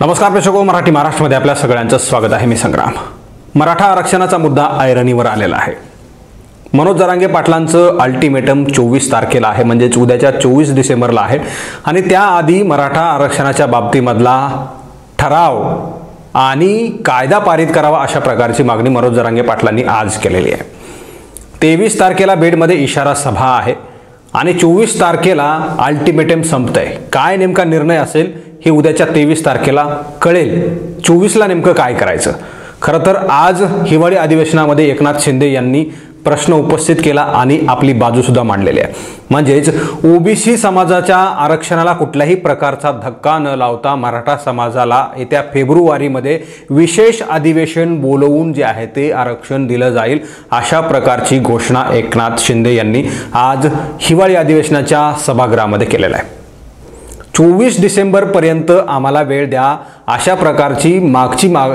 नमस्कार प्रेक्षको, मराठी महाराष्ट्रामध्ये आपल्या सगळ्यांचं स्वागत आहे. मी संग्राम. मराठा आरक्षणाचा मुद्दा ऐरणीवर आलेला आहे. मनोज जरांगे पाटलांचं अल्टिमेटम 24 तारखेला आहे, म्हणजेच उद्याच्या 24 डिसेंबरला आहे. आणि त्याआधी मराठा आरक्षणाच्या बाबतीमधला ठराव आणि कायदा पारित करावा अशा प्रकारची मागणी मनोज जरांगे पाटलांनी आज केलेली आहे. 23 तारखेला बीडमध्ये इशारा सभा आहे आणि 24 तारखेला अल्टिमेटम संपतंय. काय नेमका निर्णय असेल हे उद्याच्या 23 तारखेला कळेल. 24ला नेमकं काय करायचं. खरं तर आज हिवाळी अधिवेशनामध्ये एकनाथ शिंदे यांनी प्रश्न उपस्थित केला आणि आपली बाजू सुद्धा मांडलेली आहे. म्हणजेच ओबीसी समाजाच्या आरक्षणाला कुठल्याही प्रकारचा धक्का न लावता मराठा समाजाला येत्या फेब्रुवारीमध्ये विशेष अधिवेशन बोलवून जे आहे ते आरक्षण दिलं जाईल अशा प्रकारची घोषणा एकनाथ शिंदे यांनी आज हिवाळी अधिवेशनाच्या सभागृहामध्ये केलेला आहे. 24 डिसेंबरपर्यंत आम्हाला वेळ द्या अशा प्रकारची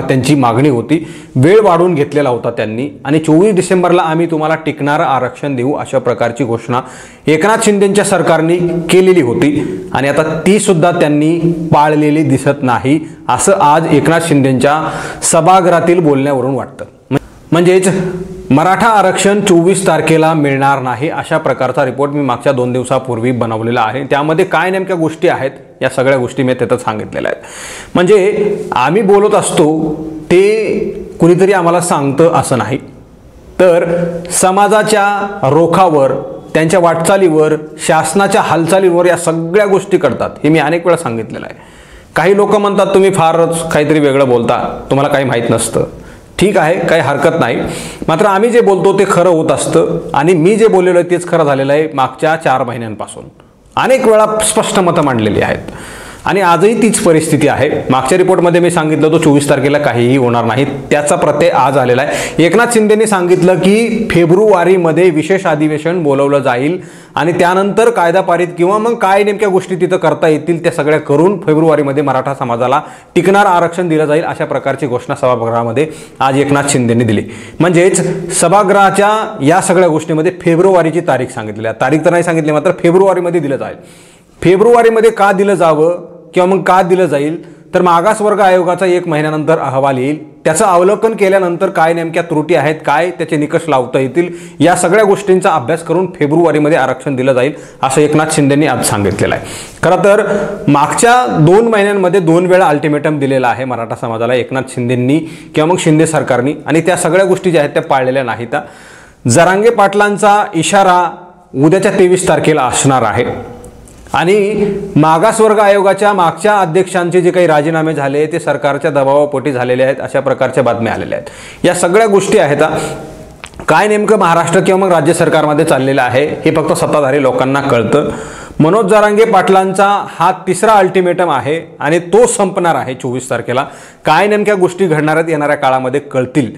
त्यांची मागणी होती. वेळ वाढवून घेतलेला होता त्यांनी आणि 24 डिसेंबरला आम्ही तुम्हाला टिकणारं आरक्षण देऊ अशा प्रकारची घोषणा एकनाथ शिंदेंच्या सरकारने केलेली होती आणि आता ती सुद्धा त्यांनी पाळलेली दिसत नाही असं आज एकनाथ शिंदेंच्या सभागृहातील बोलण्यावरून वाटतं. म्हणजेच मराठा आरक्षण 24 तारखेला मिळणार नाही अशा प्रकारचा रिपोर्ट मी मागच्या 2 दिवसापूर्वी बनवलेला आहे. त्यामध्ये काय नेमक्या गोष्टी आहेत या सगळ्या गोष्टी मी तिथं सांगितलेल्या आहेत. म्हणजे आम्ही बोलत असतो ते कुणीतरी आम्हाला सांगतं असं नाही, तर समाजाच्या रोखावर, त्यांच्या वाटचालीवर, शासनाच्या हालचालीवर या सगळ्या गोष्टी करतात. हे मी अनेक वेळा सांगितलेलं आहे. काही लोक म्हणतात तुम्ही फारच काहीतरी वेगळं बोलता, तुम्हाला काही माहीत नसतं. ठीक आहे, काही हरकत नाही. मात्र आम्ही जे बोलतो ते खरं होत असतं आणि मी जे बोललेलो आहे तेच खरं झालेलं आहे. मागच्या 4 महिन्यांपासून अनेक वेळा स्पष्ट मतं मांडलेली आहेत आणि आजही तीच परिस्थिती आहे. मागच्या रिपोर्टमध्ये मी सांगितलं होतं 24 तारखेला काहीही होणार नाही, त्याचा प्रत्यय आज आलेला आहे. एकनाथ शिंदेंनी सांगितलं की फेब्रुवारीमध्ये विशेष अधिवेशन बोलवलं जाईल आणि त्यानंतर कायदा पारित किंवा मग काय नेमक्या गोष्टी तिथं करता येतील त्या सगळ्या करून फेब्रुवारीमध्ये मराठा समाजाला टिकणारं आरक्षण दिलं जाईल अशा प्रकारची घोषणा सभागृहामध्ये आज एकनाथ शिंदेंनी दिली. म्हणजेच सभागृहाच्या या सगळ्या गोष्टीमध्ये फेब्रुवारीची तारीख सांगितलेली आहे. तारीख तर नाही सांगितली, मात्र फेब्रुवारीमध्ये दिलं जाईल. फेब्रुवारीमध्ये का दिलं जावं किंवा मग का दिलं जाईल तर मागासवर्ग आयोगाचा 1 महिन्यानंतर अहवाल येईल. त्याचं अवलोकन केल्यानंतर काय नेमक्या त्रुटी आहेत, काय त्याचे निकष लावता येतील या सगळ्या गोष्टींचा अभ्यास करून फेब्रुवारीमध्ये आरक्षण दिलं जाईल असं एकनाथ शिंदेंनी आज सांगितलेलं आहे. खरं तर मागच्या 2 महिन्यांमध्ये 2 वेळा अल्टिमेटम दिलेला आहे मराठा समाजाला एकनाथ शिंदेंनी किंवा मग शिंदे सरकारनी आणि त्या सगळ्या गोष्टी ज्या आहेत त्या पाळलेल्या नाहीत. जरांगे पाटलांचा इशारा उद्याच्या 23 तारखेला असणार आहे आणि मागासवर्ग आयोगाच्या मागच्या अध्यक्षांचे जे काही राजीनामे झाले ते सरकारच्या दबावापोटी झालेले आहेत अशा प्रकारच्या बातम्या आलेल्या आहेत. या सगळ्या गोष्टी आहेत. काय नेमकं महाराष्ट्र किंवा मग राज्य सरकारमध्ये चाललेलं आहे हे फक्त सत्ताधारी लोकांना कळतं. मनोज जरांगे पाटलांचा हा 3रा अल्टिमेटम आहे आणि तो संपणार आहे 24 तारखेला. काय नेमक्या गोष्टी घडणार आहेत येणाऱ्या काळामध्ये कळतील,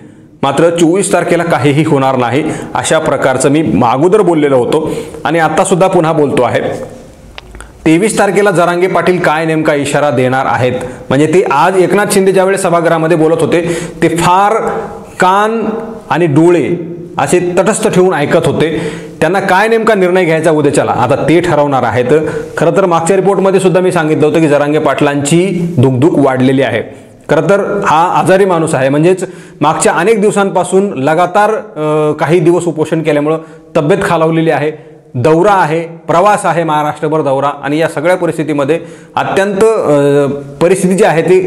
मात्र 24 तारखेला काहीही होणार नाही अशा प्रकारचं मी अगोदर बोललेलो होतो आणि आता सुद्धा पुन्हा बोलतो आहे. 23 तारखेला जरांगे पाटील काय नेमका इशारा देणार आहेत. म्हणजे ते आज एकनाथ शिंदे ज्यावेळेस सभागृहामध्ये बोलत होते ते फार कान आणि डोळे असे तटस्थ ठेवून ऐकत होते. त्यांना काय नेमका निर्णय घ्यायचा उद्याच्याला आता ते ठरवणार आहेत. खरं तर मागच्या रिपोर्टमध्ये सुद्धा मी सांगितलं होतं की जरांगे पाटलांची दुखदुख वाढलेली आहे. खरं तर हा आजारी माणूस आहे. म्हणजेच मागच्या अनेक दिवसांपासून लगातार काही दिवस उपोषण केल्यामुळं तब्येत खालावलेली आहे. दौरा आहे, प्रवास आहे, महाराष्ट्रभर दौरा आणि या सगळ्या परिस्थितीमध्ये अत्यंत परिस्थिती जी आहे ती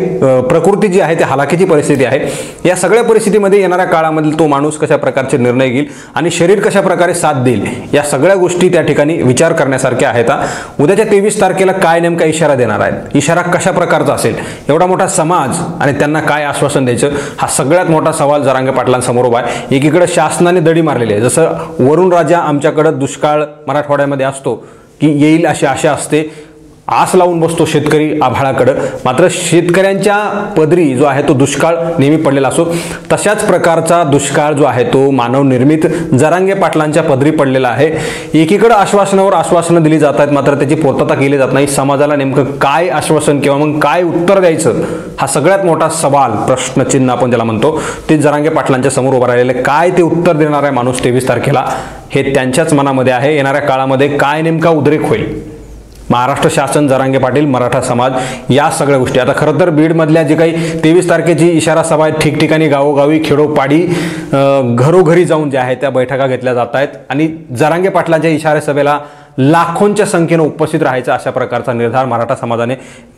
प्रकृती जी आहे ती हलाखीची परिस्थिती आहे. या सगळ्या परिस्थितीमध्ये येणाऱ्या काळामध्ये तो माणूस कशा प्रकारचे निर्णय घेईल आणि शरीर कशा प्रकारे साथ देईल या सगळ्या गोष्टी त्या ठिकाणी विचार करण्यासारख्या आहेत. उद्याच्या 23 तारखेला काय नेमका इशारा देणार आहेत, इशारा कशा प्रकारचा असेल, एवढा मोठा समाज आणि त्यांना काय आश्वासन द्यायचं हा सगळ्यात मोठा सवाल जरांगे पाटलांसमोर उभा आहे. एकीकडे शासनाने दडी मारलेली आहे. जसं वरुण राजा आमच्याकडे दुष्काळ मराठवाड्यामध्ये असतो की येईल अशी आशा असते, आस लावून बसतो शेतकरी आभाळाकडे, मात्र शेतकऱ्यांच्या पदरी जो आहे तो दुष्काळ नेहमी पडलेला असतो. तशाच प्रकारचा दुष्काळ जो आहे तो मानवनिर्मित जरांगे पाटलांच्या पदरी पडलेला आहे. एकीकडे आश्वासनावर आश्वासनं दिली जात आहेत मात्र त्याची पूर्तता केली जात नाही. समाजाला नेमकं काय आश्वासन किंवा मग काय उत्तर द्यायचं हा सगळ्यात मोठा सवाल, प्रश्नचिन्ह आपण ज्याला म्हणतो, ते जरांगे पाटलांच्या समोर उभं राहिलेलं आहे. काय ते उत्तर देणार आहे माणूस 23 तारखेला हे त्यांच्याच मनामध्ये आहे. येणाऱ्या काळामध्ये काय नेमका उद्रेक होईल महाराष्ट्र शासन, जरांगे पाटील, मराठा समाज, या सगळ्या गोष्टी. आता खरं तर बीडमधल्या जे काही 23 तारखेची इशारा सभा आहेत, ठिकठिकाणी गावोगावी खेडोपाडी घरोघरी जाऊन ज्या आहेत त्या बैठका घेतल्या जात आहेत आणि जरांगे पाटलांच्या इशारा सभेला लाखोंच्या संख्येने उपस्थित राहायचा अशा प्रकारचा निर्धार मराठा समाजाने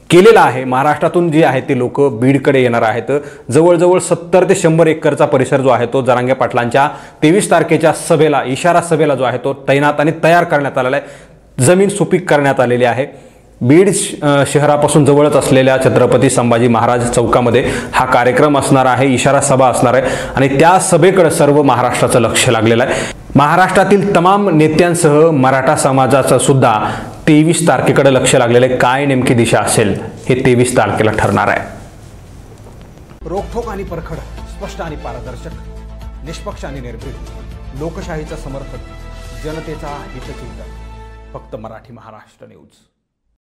केलेला आहे. महाराष्ट्रातून जी आहेत ते लोक बीडकडे येणार आहेत. जवळजवळ 70 ते 100 एकरचा परिसर जो आहे तो जरांगे पाटलांच्या 23 तारखेच्या सभेला, इशारा सभेला जो आहे तो तैनात आणि तयार करण्यात आलेला आहे. जमीन सुपीक करण्यात आलेली आहे. बीड शहरापासून जवळच असलेल्या छत्रपती संभाजी महाराज चौकामध्ये हा कार्यक्रम असणार आहे, इशारा सभा असणार आहे आणि त्या सभेकडे सर्व महाराष्ट्राचं लक्ष लागलेलं आहे. महाराष्ट्रातील तमाम नेत्यांसह मराठा समाजाचं सुद्धा 23 तारखेकडे लक्ष लागलेलं आहे. काय नेमकी दिशा असेल हे 23 तारखेला ठरणार आहे. रोखठोक आणि परखड, स्पष्ट आणि पारदर्शक, निष्पक्ष आणि निर्भीड, लोकशाहीचा समर्थक, जनतेचा हितचिंतक, फक्त मराठी महाराष्ट्र न्यूज.